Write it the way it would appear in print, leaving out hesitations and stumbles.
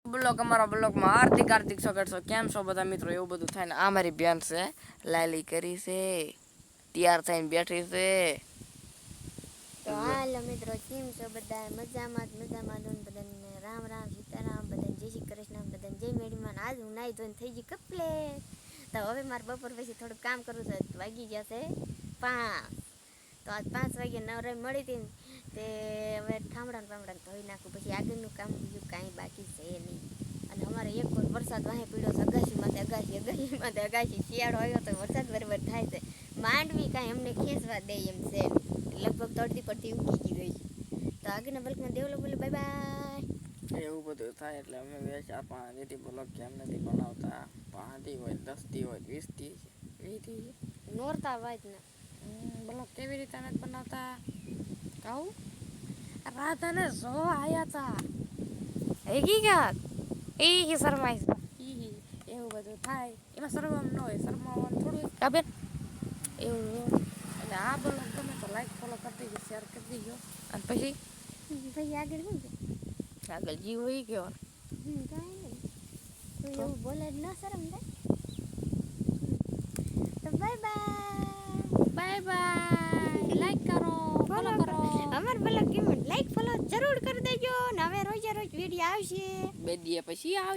Blog અમારા બ્લોગમાં હાર્દિક સ્વાગત છે. કેમ છો બધા મિત્રો? એવું બધું થાય ને આ મારી બેન છે, લાલી કરી છે, તૈયાર થઈને બેઠી છે. તો હાલો મિત્રો, કેમ છો બધા? મજામાં બધાને રામ રામ સીતારામ, બધાને જય શ્રી કૃષ્ણ, બધાને જય મેડીમાં. આજ હું નાઈ ધોઈને થઈ ગઈ કમ્પ્લેટ. તો હવે મારે બપોર પછી થોડુંક કામ કરવું છે. વાગી ગયા છે 5. તો આજ 5 વાગે નવરાઈ મળી હતી ને તે હવે ઠામડાને ધોઈ નાખું. પછી આગળનું કામ બીજું કાંઈ બાકી છે નહીં. અને અમારે એક વરસાદ વાહે પીડ્યો છે, અગાશીમાં અગાશી શિયાળો આવ્યો તો વરસાદ બરાબર થાય છે. માંડવી કાંઈ અમને ખેંચવા દે એમ છે, લગભગ તડતી પડતી ઉગી ગઈ છે. તો આગળના બલ્કમાં દેવલો બોલે બાય બાય. એવું બધું થાય એટલે અમે 4-5 દીદી બ્લોગ કેમ નથી બનાવતા. 5 હોય 10 હોય 20 નોરતા વાજ ને બ્લોગ કેવી રીતે નથી બનાવતા કહું. રાધાને જો આયા તા હકીકત એ શરમાય છે, એવું બધું થાય. એમાં શરમાવાનું ન હોય, શરમાવાનું થોડું કાબે એવું. એટલે આ બ્લોગ ગમે તો લાઈક ફોલો કરી દેજો, શેર કરી દેજો. અને પછી આગળ શું છે? આગળ જીવ હોય ગયો કાંઈ નહીં. તો એવું બોલે જ ન શરમ થાય. તો બાય બાય, લાઈક કરો, ફોલો કરો. અમાર બ્લોગ કેમ લાઈક ફોલો જરૂર કરી દેજો. ને હવે રોજે રોજ વિડીયો આવશે. 2 દિવસ પછી આવશે.